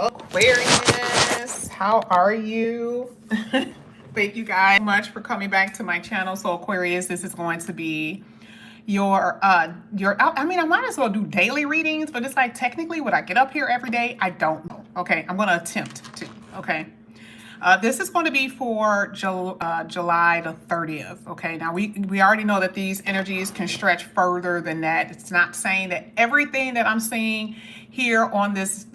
Aquarius, how are you? Thank you guys so much for coming back to my channel. So Aquarius, this is going to be I mean, I might as well do daily readings, but it's like technically would I get up here every day? I don't know. Okay, I'm gonna attempt to. Okay. This is going to be for July the 30th. Okay, now we already know that these energies can stretch further than that. It's not saying that everything that I'm seeing here on this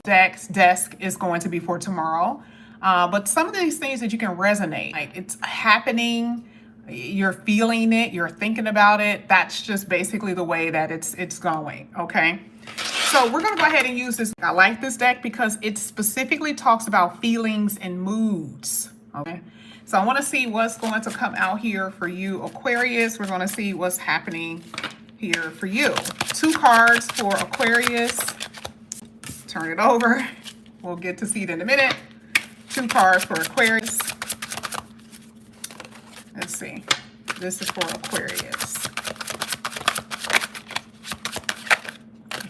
desk is going to be for tomorrow. But some of these things that you can resonate, like it's happening, you're feeling it, you're thinking about it. That's just basically the way that it's going. Okay. So we're going to go ahead and use this. I like this deck because it specifically talks about feelings and moods. Okay. So I want to see what's going to come out here for you, Aquarius. We're going to see what's happening here for you. 2 cards for Aquarius. Turn it over. We'll get to see it in a minute. 2 cards for Aquarius. Let's see. This is for Aquarius.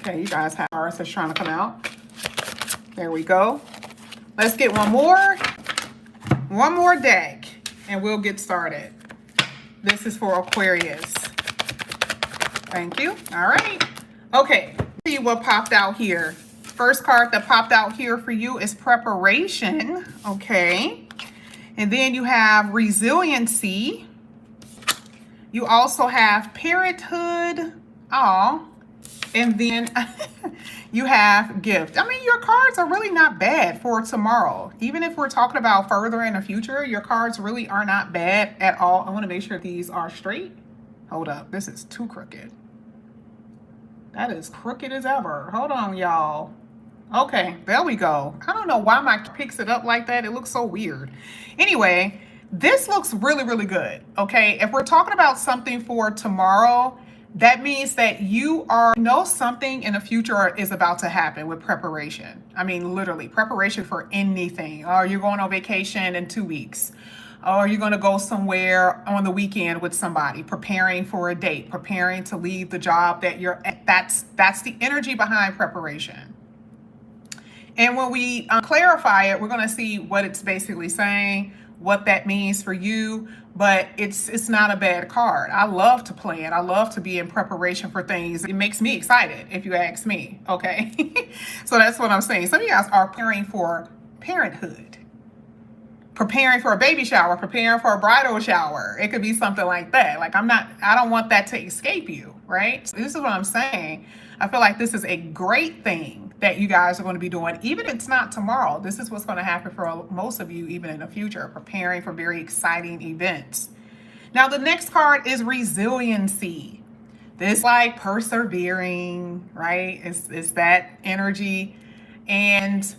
Okay, you guys have ours that's trying to come out. There we go. Let's get one more deck, and we'll get started. This is for Aquarius. Thank you. All right. Okay, let's see what popped out here. First card that popped out here for you is preparation. Okay. And then you have resiliency. You also have parenthood. Oh. And then you have gift. I mean, your cards are really not bad for tomorrow. Even if we're talking about further in the future, your cards really are not bad at all. I want to make sure these are straight. Hold up. This is too crooked. That is crooked as ever. Hold on, y'all. Okay, there we go. I don't know why my picks it up like that. It looks so weird. Anyway, this looks really, really good. Okay, if we're talking about something for tomorrow, that means that you know something in the future is about to happen with preparation. I mean, literally preparation for anything. Or you're going on vacation in 2 weeks. Or you're going to go somewhere on the weekend with somebody, preparing for a date, preparing to leave the job that you're at. That's the energy behind preparation. And when we clarify it, we're going to see what it's basically saying, what that means for you. But it's not a bad card. I love to plan. I love to be in preparation for things. It makes me excited, if you ask me. Okay. So that's what I'm saying. Some of you guys are preparing for parenthood, preparing for a baby shower, preparing for a bridal shower. It could be something like that. Like I don't want that to escape you, right? So this is what I'm saying. I feel like this is a great thing that you guys are going to be doing. Even if it's not tomorrow, this is what's going to happen for most of you, even in the future, preparing for very exciting events. Now, the next card is resiliency. This like persevering, right? It's that energy. And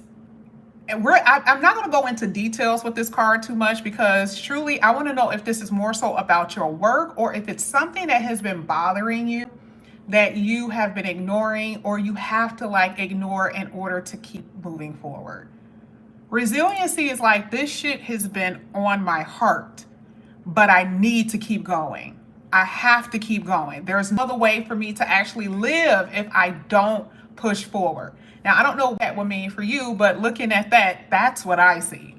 I'm not going to go into details with this card too much because truly I want to know if this is more so about your work or if it's something that has been bothering you that you have been ignoring or you have to like ignore in order to keep moving forward. Resiliency is like, this shit has been on my heart, but I need to keep going. I have to keep going. There's no other way for me to actually live if I don't push forward. Now, I don't know what that would mean for you, but looking at that, that's what I see.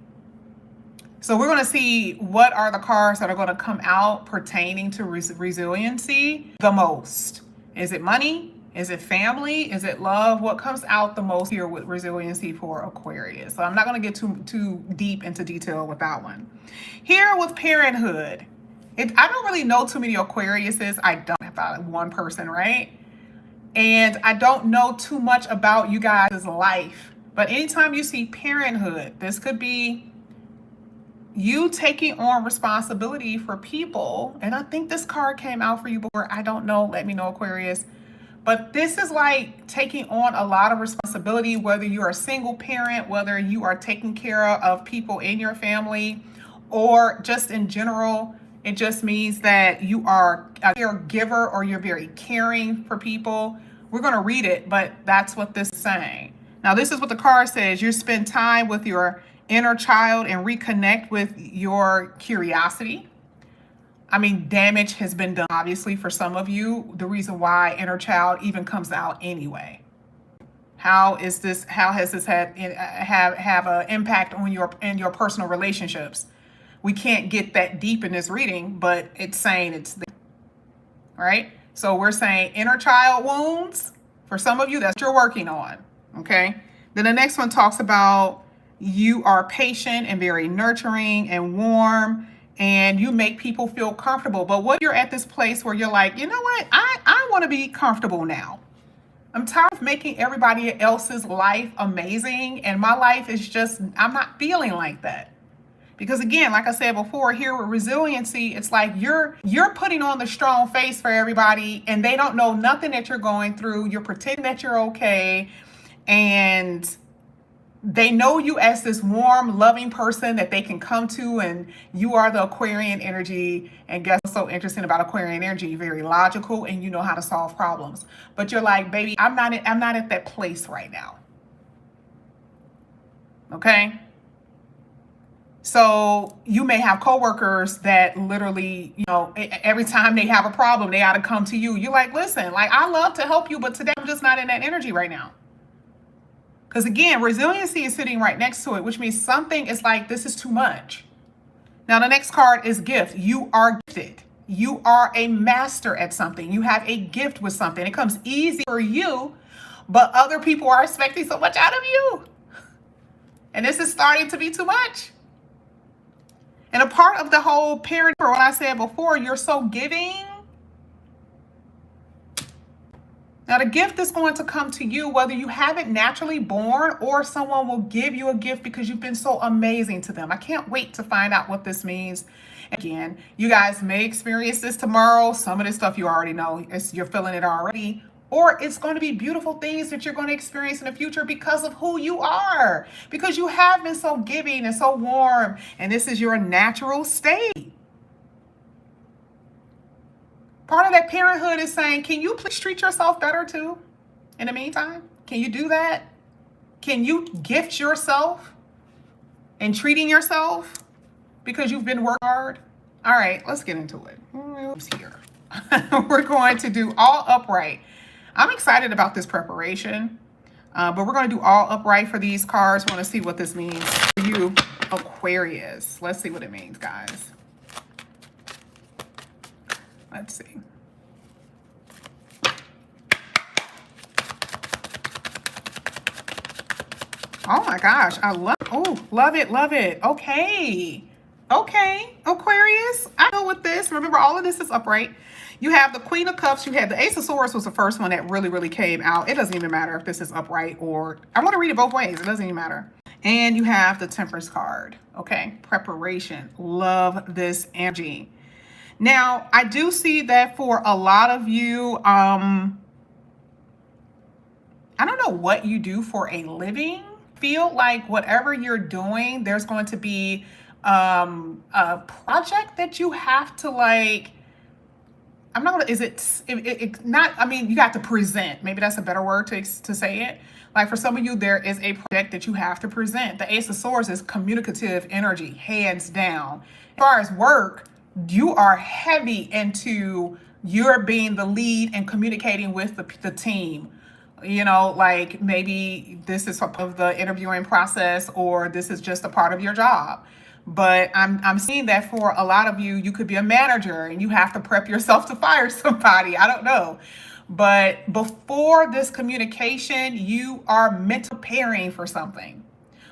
So we're going to see what are the cards that are going to come out pertaining to resiliency the most. Is it money? Is it family? Is it love? What comes out the most here with resiliency for Aquarius? So I'm not going to get too deep into detail with that one. Here with parenthood, I don't really know too many Aquariuses. I don't have about one person, right? And I don't know too much about you guys' life. But anytime you see parenthood, this could be you taking on responsibility for people. And I think this card came out for you before. I don't know. Let me know, Aquarius. But this is like taking on a lot of responsibility, whether you're a single parent, whether you are taking care of people in your family, or just in general. It just means that you are a caregiver or you're very caring for people. We're going to read it, but that's what this is saying. Now, this is what the card says. You spend time with your inner child and reconnect with your curiosity. I mean, damage has been done, obviously, for some of you. The reason why inner child even comes out anyway. How has this had have an impact on your personal relationships? We can't get that deep in this reading, but it's saying it's there, right? So we're saying inner child wounds. For some of you, that's what you're working on, okay? Then the next one talks about you are patient and very nurturing and warm, and you make people feel comfortable. But what if you're at this place where you're like, you know what? I want to be comfortable now. I'm tired of making everybody else's life amazing, and my life is just, I'm not feeling like that. Because again, like I said before, here with resiliency, it's like you're putting on the strong face for everybody, and they don't know nothing that you're going through. You're pretending that you're okay, and they know you as this warm, loving person that they can come to, and you are the Aquarian energy. And guess what's so interesting about Aquarian energy? You're very logical and you know how to solve problems. But you're like, baby, I'm not at that place right now. Okay? So you may have coworkers that literally, you know, every time they have a problem, they ought to come to you. You're like, listen, like, I love to help you, but today I'm just not in that energy right now. Because again, resiliency is sitting right next to it, which means something is like, this is too much. Now, the next card is gift. You are gifted. You are a master at something. You have a gift with something. It comes easy for you, but other people are expecting so much out of you. And this is starting to be too much. And a part of the whole parent, for what I said before, you're so giving. Now, the gift is going to come to you, whether you have it naturally born or someone will give you a gift because you've been so amazing to them. I can't wait to find out what this means. Again, you guys may experience this tomorrow. Some of this stuff you already know. You're feeling it already. Or it's going to be beautiful things that you're going to experience in the future because of who you are. Because you have been so giving and so warm. And this is your natural state. Part of that parenthood is saying, can you please treat yourself better too? In the meantime, can you do that? Can you gift yourself and treating yourself because you've been working hard? All right, let's get into it. Who's here? We're going to do all upright. I'm excited about this preparation, but we're going to do all upright for these cards. We want to see what this means for you, Aquarius. Let's see what it means, guys. Let's see. Oh my gosh, love it, love it. Okay, Aquarius, I know with this. Remember, all of this is upright. You have the Queen of Cups. You had the Ace of Swords was the first one that really came out. It doesn't even matter if this is upright or, I want to read it both ways. It doesn't even matter. And you have the Temperance card. Okay, preparation. Love this energy. Now, I do see that for a lot of you, I don't know what you do for a living. Feel like whatever you're doing, there's going to be a project that you have to like, I'm not gonna, is it not, I mean, you have to present. Maybe that's a better word to say it. Like for some of you, there is a project that you have to present. The Ace of Swords is communicative energy, hands down. As far as work, you are heavy into you're being the lead and communicating with the team. You know, like maybe this is part of the interviewing process or this is just a part of your job. But I'm seeing that for a lot of you, you could be a manager and you have to prep yourself to fire somebody. I don't know. But before this communication, you are mentally preparing for something.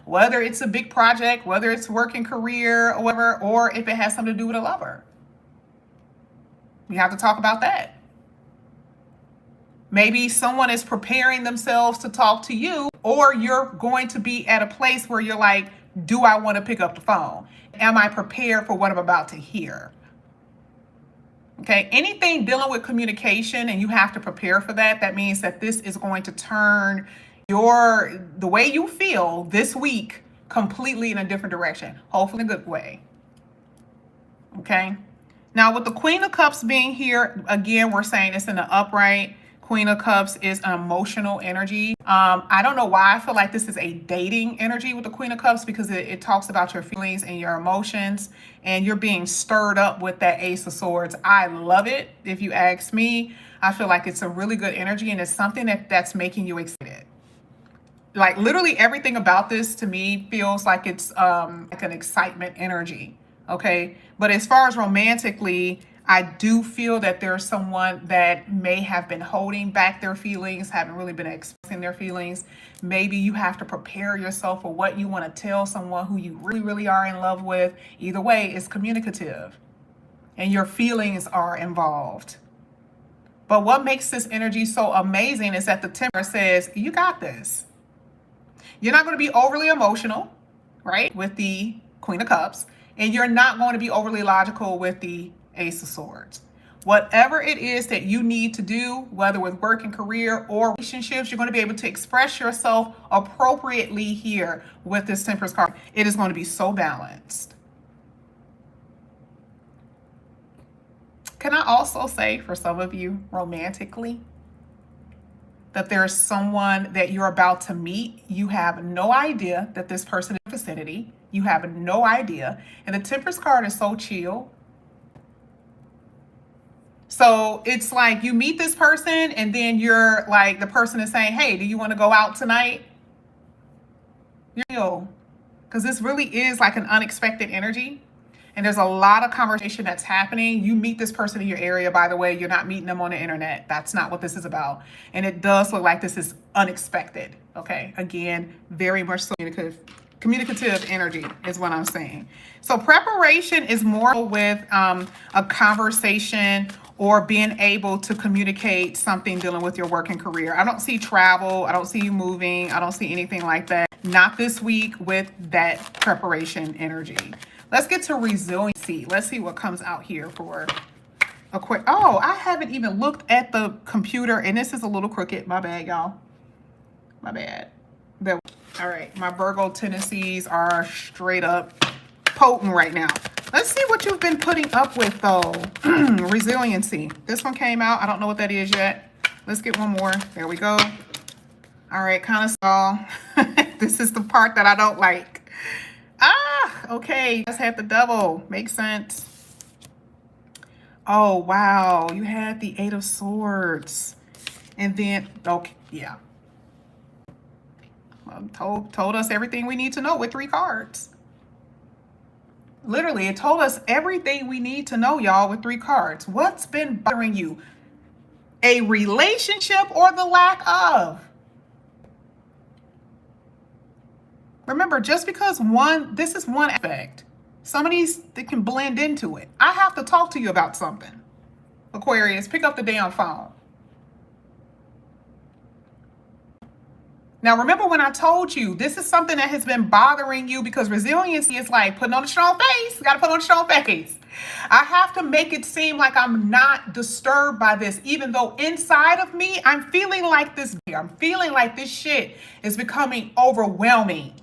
Whether it's a big project, whether it's working career or whatever, or if it has something to do with a lover. You have to talk about that. Maybe someone is preparing themselves to talk to you, or you're going to be at a place where you're like, do I want to pick up the phone? Am I prepared for what I'm about to hear? Okay, anything dealing with communication and you have to prepare for that, that means that this is going to turn the way you feel this week completely in a different direction, hopefully in a good way. Okay, now with the Queen of Cups being here, again, we're saying it's in the upright. Queen of Cups is an emotional energy. I don't know why I feel like this is a dating energy with the Queen of Cups because it talks about your feelings and your emotions and you're being stirred up with that Ace of Swords. I love it. If you ask me, I feel like it's a really good energy and it's something that's making you excited. Like literally everything about this to me feels like it's like an excitement energy. Okay. But as far as romantically, I do feel that there's someone that may have been holding back their feelings, haven't really been expressing their feelings. Maybe you have to prepare yourself for what you want to tell someone who you really, really are in love with. Either way, it's communicative and your feelings are involved. But what makes this energy so amazing is that the Temperance says, you got this. You're not going to be overly emotional, right, with the Queen of Cups, and you're not going to be overly logical with the Ace of Swords. Whatever it is that you need to do, whether with work and career or relationships, you're going to be able to express yourself appropriately here with this Temperance card. It is going to be so balanced. Can I also say for some of you romantically that there's someone that you're about to meet? You have no idea that this person is in the vicinity. You have no idea. And the Temperance card is so chill. So it's like you meet this person and then you're like, the person is saying, hey, do you want to go out tonight? You're because this really is like an unexpected energy. And there's a lot of conversation that's happening. You meet this person in your area, by the way, you're not meeting them on the internet. That's not what this is about. And it does look like this is unexpected. Okay. Again, very much so communicative energy is what I'm saying. So preparation is more with a conversation or being able to communicate something dealing with your work and career. I don't see travel. I don't see you moving. I don't see anything like that. Not this week with that preparation energy. Let's get to resiliency. Let's see what comes out here for a quick. Oh, I haven't even looked at the computer, and this is a little crooked. My bad, y'all. My bad. There. All right, my Virgo tendencies are straight up potent right now. Let's see what you've been putting up with, though. Resiliency. This one came out. I don't know what that is yet. Let's get one more. There we go. All right, kind of small. This is the part that I don't like. Okay, let's have the double. Makes sense. Oh, wow. You had the Eight of Swords. And then, okay, yeah. Told us everything we need to know with 3 cards. Literally, it told us everything we need to know, y'all, with 3 cards. What's been bothering you? A relationship or the lack of? Remember, just because this is one aspect, some of these, they can blend into it. I have to talk to you about something. Aquarius, pick up the damn phone. Now, remember when I told you this is something that has been bothering you, because resiliency is like putting on a strong face. You got to put on a strong face. I have to make it seem like I'm not disturbed by this, even though inside of me, I'm feeling like this. I'm feeling like this shit is becoming overwhelming.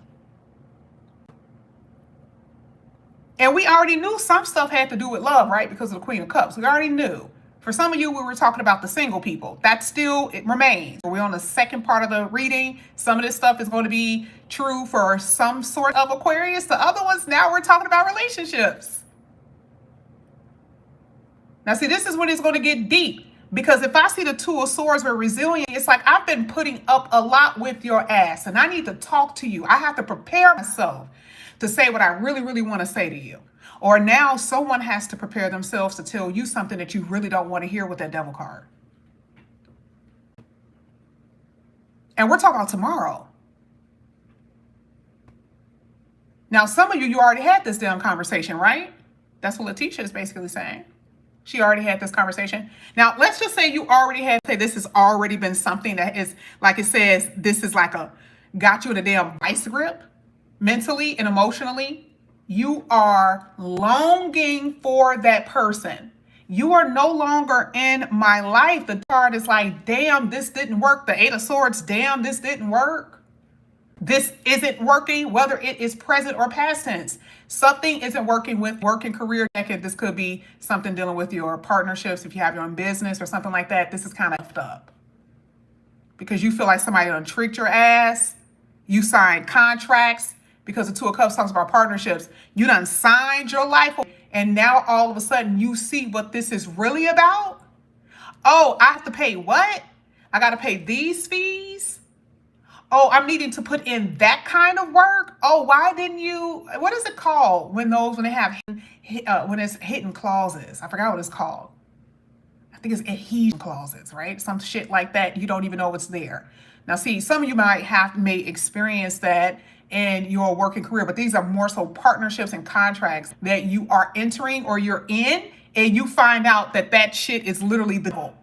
And we already knew some stuff had to do with love, right? Because of the Queen of Cups. We already knew. For some of you, we were talking about the single people. That still, it remains. We're on the second part of the reading. Some of this stuff is going to be true for some sort of Aquarius. The other ones, now we're talking about relationships. Now, see, this is when it's going to get deep. Because if I see the Two of Swords with resilient, it's like I've been putting up a lot with your ass. And I need to talk to you. I have to prepare myself to say what I really, really want to say to you. Or now someone has to prepare themselves to tell you something that you really don't want to hear with that Devil card. And we're talking about tomorrow. Now, some of you already had this damn conversation, right? That's what Letitia is basically saying. She already had this conversation. Now, let's just say you already had, say this has already been something that is, like it says, this is like got you in a damn vice grip. Mentally and emotionally, you are longing for that person. You are no longer in my life. The card is like, damn, this didn't work. The Eight of Swords, damn, this didn't work. This isn't working, whether it is present or past tense. Something isn't working with work and career. This could be something dealing with your partnerships. If you have your own business or something like that, this is kind of effed up. Because you feel like somebody done tricked your ass. You signed contracts. Because the Two of Cups talks about partnerships. You done signed your life. And now all of a sudden you see what this is really about. Oh, I have to pay what? I got to pay these fees. oh, I'm needing to put in that kind of work. Oh, why didn't you, what is it called when they have, when it's hidden clauses? I forgot what it's called. I think it's adhesion clauses, right? Some shit like that. You don't even know what's there. Now, see, some of you may experience that in your working career, but these are more so partnerships and contracts that you are entering or you're in, and you find out that that shit is literally the goal.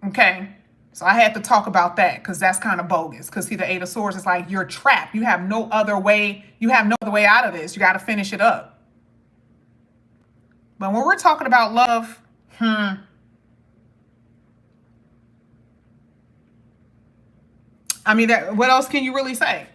Okay? So I had to talk about that because that's kind of bogus. Because see, the Eight of Swords is like you're trapped. You have no other way. You have no other way out of this. You got to finish it up. But when we're talking about love, I mean, what else can you really say?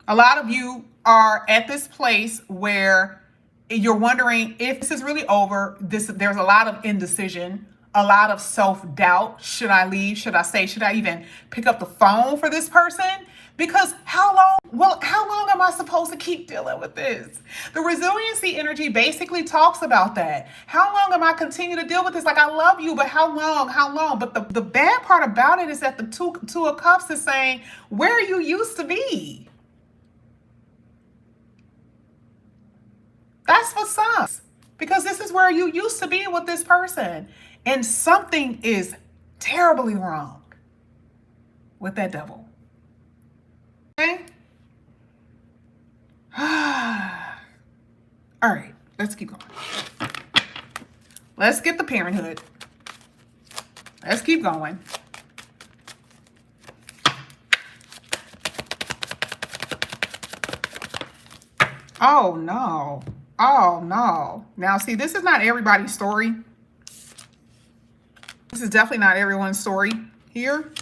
A lot of you are at this place where you're wondering if this is really over. There's a lot of indecision, a lot of self-doubt. Should I leave? Should I stay? Should I even pick up the phone for this person? Because how long am I supposed to keep dealing with this? The resiliency energy basically talks about that. How long am I continue to deal with this? Like, I love you, but how long? How long? But the bad part about it is that the two of Cups is saying, where you used to be. That's what sucks. Because this is where you used to be with this person. And something is terribly wrong with that devil. Okay? All right, let's keep going. Let's get the Parenthood. Let's keep going. Oh, no. Oh, no. Now, see, this is not everybody's story. This is definitely not everyone's story here.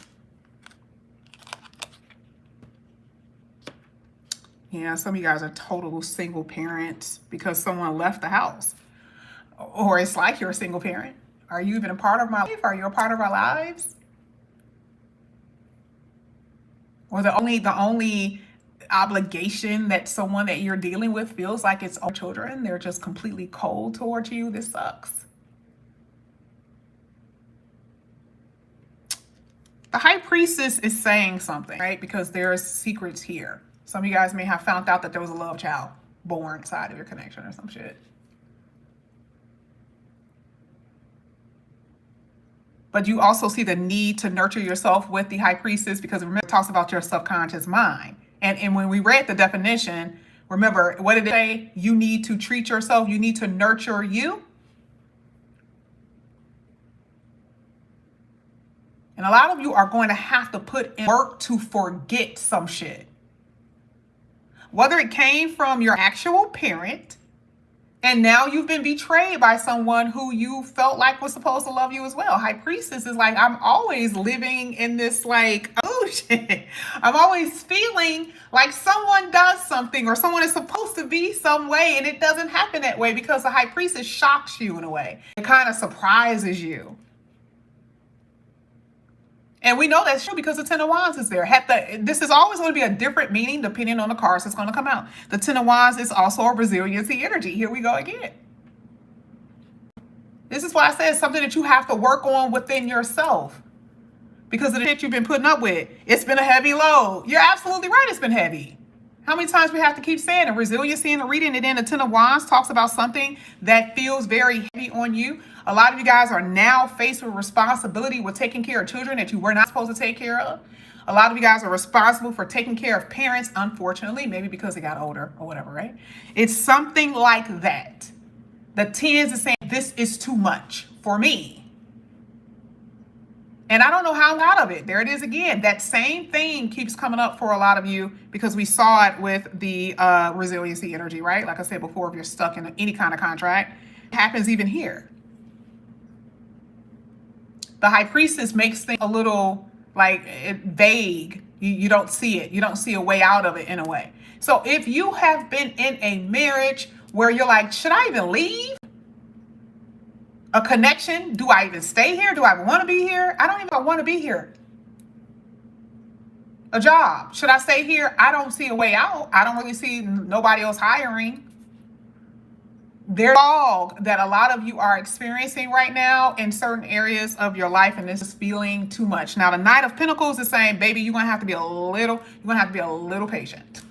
Yeah, some of you guys are total single parents because someone left the house. Or it's like you're a single parent. Are you even a part of my life? Are you a part of our lives? Or the only obligation that someone that you're dealing with feels like it's all children. They're just completely cold towards you. This sucks. The High Priestess is saying something, right? Because there's secrets here. Some of you guys may have found out that there was a love child born inside of your connection or some shit. But you also see the need to nurture yourself with the High Priestess because remember, it talks about your subconscious mind. And when we read the definition, remember, what did it say? You need to treat yourself. You need to nurture you. And a lot of you are going to have to put in work to forget some shit. Whether it came from your actual parent, and now you've been betrayed by someone who you felt like was supposed to love you as well. High Priestess is like, I'm always living in this like, oh shit. I'm always feeling like someone does something or someone is supposed to be some way and it doesn't happen that way because the High Priestess shocks you in a way. It kind of surprises you. And we know that's true because the Ten of Wands is there. This is always going to be a different meaning depending on the cards that's going to come out. The Ten of Wands is also a resiliency energy. Here we go again. This is why I said it's something that you have to work on within yourself. Because of the shit you've been putting up with. It's been a heavy load. You're absolutely right, it's been heavy. How many times we have to keep saying it? Resiliency and reading it in the Ten of Wands talks about something that feels very heavy on you. A lot of you guys are now faced with responsibility with taking care of children that you were not supposed to take care of. A lot of you guys are responsible for taking care of parents, unfortunately, maybe because they got older or whatever, right? It's something like that. The tens is saying, this is too much for me. And I don't know how I'm out of it. There it is again. That same thing keeps coming up for a lot of you because we saw it with the resiliency energy, right? Like I said before, if you're stuck in any kind of contract, it happens even here. The High Priestess makes things a little like vague. You don't see it. You don't see a way out of it in a way. So if you have been in a marriage where you're like, should I even leave? A connection? Do I even stay here? Do I want to be here? I don't even want to be here. A job. Should I stay here? I don't see a way out. I don't really see nobody else hiring. there's a fog that a lot of you are experiencing right now in certain areas of your life, and this is feeling too much. Now, the Knight of Pentacles is saying, baby, you're gonna have to be a little patient.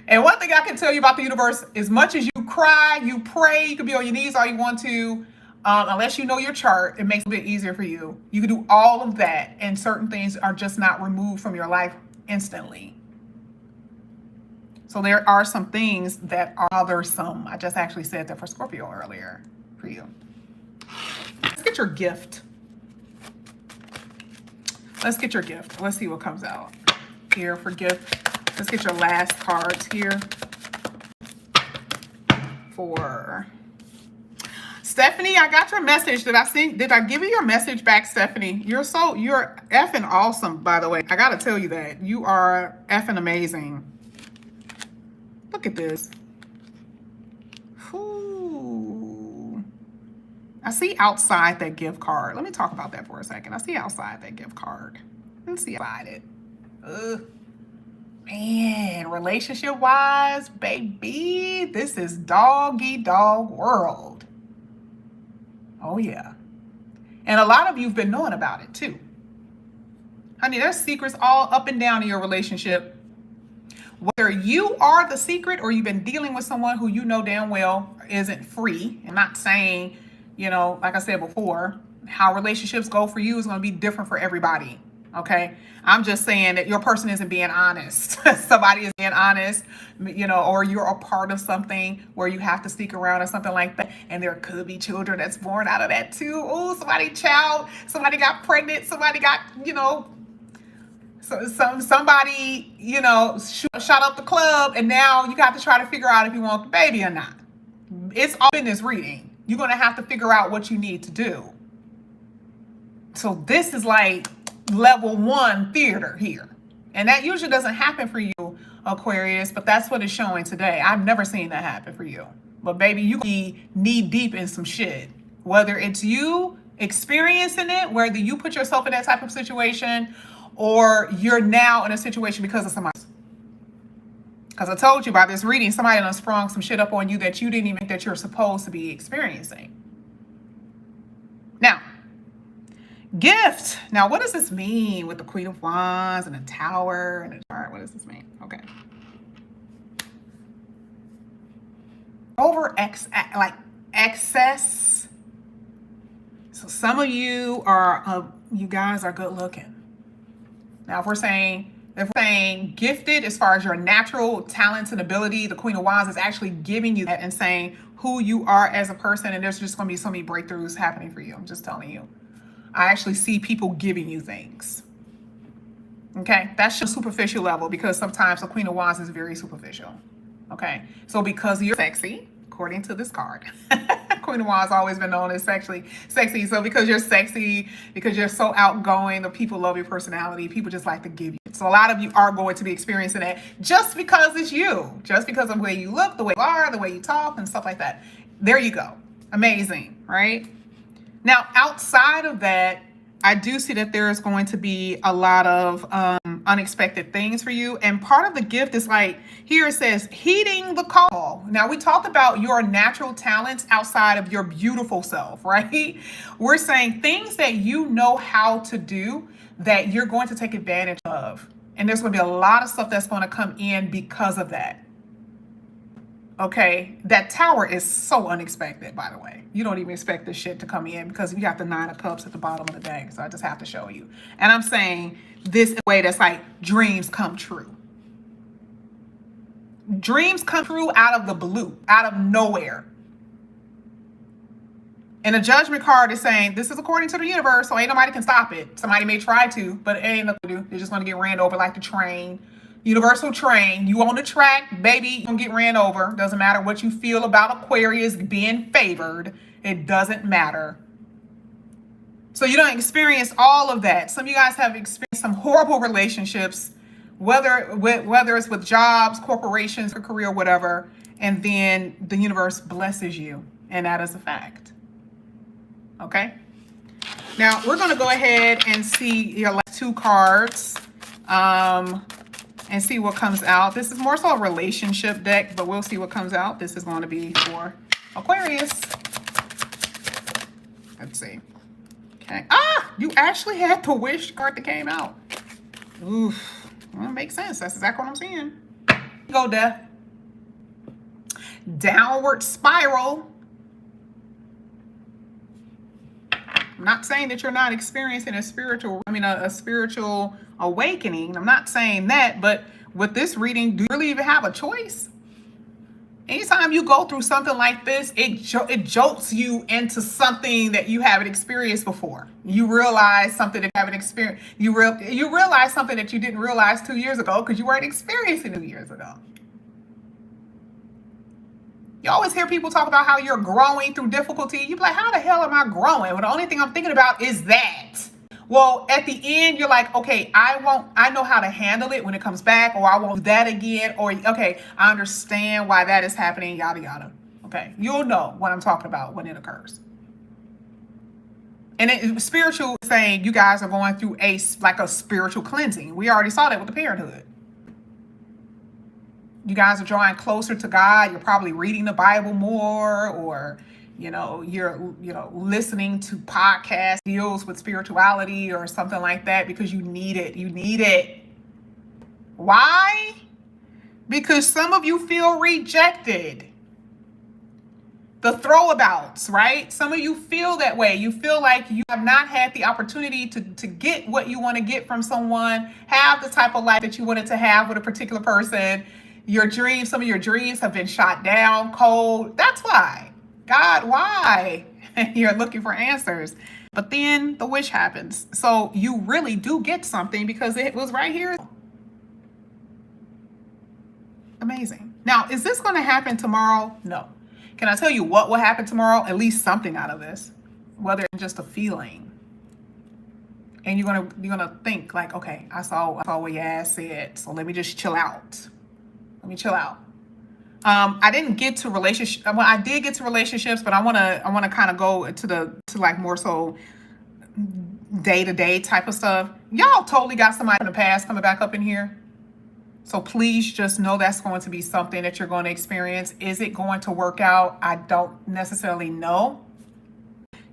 And one thing I can tell you about the universe, as much as you cry, you pray, you can be on your knees all you want to, unless you know your chart, it makes it a bit easier for you. You can do all of that, and certain things are just not removed from your life instantly. So there are some things that are bothersome. I just actually said that for Scorpio earlier for you. Let's get your gift. Let's get your gift. Let's see what comes out here for gift. Let's get your last cards here for Stephanie. I got your message. Did I give you your message back, Stephanie? You're effing awesome, by the way. I gotta tell you that. You are effing amazing. Look at this. Ooh. I see outside that gift card. Let me talk about that for a second. I see outside that gift card. Let's see outside it. Ugh. Man, relationship-wise, baby, this is dog-eat-dog world. Oh, yeah. And a lot of you have been knowing about it, too. Honey, there's secrets all up and down in your relationship. Whether you are the secret or you've been dealing with someone who you know damn well isn't free. I'm not saying, you know, like I said before, how relationships go for you is going to be different for everybody. Okay, I'm just saying that your person isn't being honest. Somebody is being honest, you know, or you're a part of something where you have to stick around or something like that. And there could be children that's born out of that too. Oh, somebody got pregnant, somebody got, you know, somebody, you know, shot up the club, and now you got to try to figure out if you want the baby or not. It's all in this reading. You're going to have to figure out what you need to do. So this is like level 1 theater here. And that usually doesn't happen for you, Aquarius, but that's what it's showing today. I've never seen that happen for you. But baby, you can be knee deep in some shit. Whether it's you experiencing it, whether you put yourself in that type of situation, or you're now in a situation because of somebody else. Because I told you by this reading, somebody done sprung some shit up on you that you didn't even think that you're supposed to be experiencing. Now, gift. Now, what does this mean with the Queen of Wands and the Tower and the chart? What does this mean? Okay. Excess. So some of you are, you guys are good looking. Now, if we're saying gifted as far as your natural talents and ability, the Queen of Wands is actually giving you that and saying who you are as a person, and there's just going to be so many breakthroughs happening for you. I'm just telling you. I actually see people giving you things. Okay, that's just superficial level, because sometimes the Queen of Wands is very superficial. Okay, so because you're sexy, according to this card, Queen of Wands always been known as sexy. So because you're sexy, because you're so outgoing, the people love your personality. People just like to give you. So a lot of you are going to be experiencing that just because it's you, just because of the way you look, the way you are, the way you talk, and stuff like that. There you go. Amazing, right? Now, outside of that, I do see that there's going to be a lot of unexpected things for you. And part of the gift is like, here it says, heeding the call. Now, we talked about your natural talents outside of your beautiful self, right? We're saying things that you know how to do that you're going to take advantage of. And there's going to be a lot of stuff that's going to come in because of that. Okay, that Tower is so unexpected, by the way. You don't even expect this shit to come in because you got the 9 of Cups at the bottom of the deck. So I just have to show you. And I'm saying this in a way that's like dreams come true. Dreams come true out of the blue, out of nowhere. And the Judgment card is saying this is according to the universe, so ain't nobody can stop it. Somebody may try to, but it ain't nothing to do. They're just going to get ran over like the train. Universal train, you on the track, baby, you're gonna get ran over. Doesn't matter what you feel about Aquarius being favored. It doesn't matter. So you don't experience all of that. Some of you guys have experienced some horrible relationships, whether it's with jobs, corporations, or career, whatever, and then the universe blesses you, and that is a fact. Okay? Now, we're gonna go ahead and see your last 2 cards. and see what comes out. This is more so a relationship deck, but we'll see what comes out. This is going to be for Aquarius. Let's see. Okay. Ah, you actually had the wish card that came out. Oof. Well, it makes sense. That's exactly what I'm seeing. Go, Death. Downward spiral. I'm not saying that you're not experiencing a spiritual awakening. I'm not saying that, but with this reading, do you really even have a choice? Anytime you go through something like this, it jolts you into something that you haven't experienced before. You realize something that you haven't experienced. You realize something that you didn't realize 2 years ago because you weren't experiencing 2 years ago. You always hear people talk about how you're growing through difficulty. You're like, how the hell am I growing? Well, the only thing I'm thinking about is that. Well, at the end, you're like, okay, I know how to handle it when it comes back, or I won't do that again, or okay, I understand why that is happening, yada, yada. Okay, you'll know what I'm talking about when it occurs. And spiritual saying you guys are going through a spiritual cleansing. We already saw that with the Parenthood. You guys are drawing closer to God. You're probably reading the Bible more, or you're listening to podcasts deals with spirituality or something like that because you need it. You need it. Why? Because some of you feel rejected. The throwabouts, right? Some of you feel that way. You feel like you have not had the opportunity to get what you want to get from someone, have the type of life that you wanted to have with a particular person. Your dreams, some of your dreams have been shot down cold. That's why. God, why? You're looking for answers. But then the wish happens. So you really do get something because it was right here. Amazing. Now, is this going to happen tomorrow? No. Can I tell you what will happen tomorrow? At least something out of this, whether it's just a feeling. And you're gonna think like, okay, I saw what your ass said, so let me just chill out. Let me chill out. I didn't get to relationships. Well, I did get to relationships, but I wanna kind of go to like more so day-to-day type of stuff. Y'all totally got somebody from the past coming back up in here. So please just know that's going to be something that you're going to experience. Is it going to work out? I don't necessarily know.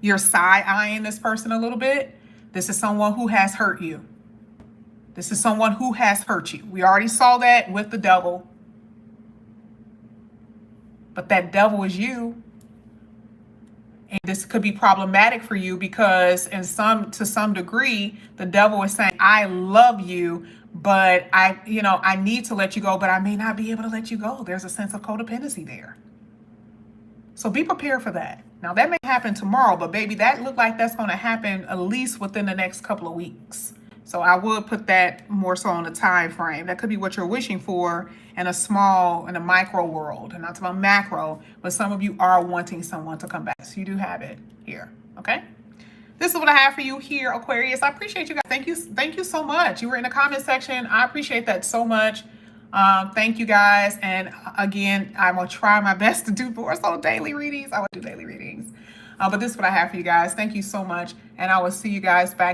You're side-eyeing this person a little bit. This is someone who has hurt you. This is someone who has hurt you. We already saw that with the devil. But that devil is you. And this could be problematic for you because to some degree, the devil is saying, I love you, but I need to let you go, but I may not be able to let you go. There's a sense of codependency there. So be prepared for that. Now that may happen tomorrow, but baby, that looked like that's going to happen at least within the next couple of weeks. So I would put that more so on a time frame. That could be what you're wishing for in a micro world, and not about macro, but some of you are wanting someone to come back. So you do have it here. Okay. This is what I have for you here, Aquarius. I appreciate you guys. Thank you so much. You were in the comment section. I appreciate that so much. Thank you guys. And again, I will try my best to do more so daily readings. I will do daily readings. But this is what I have for you guys. Thank you so much. And I will see you guys back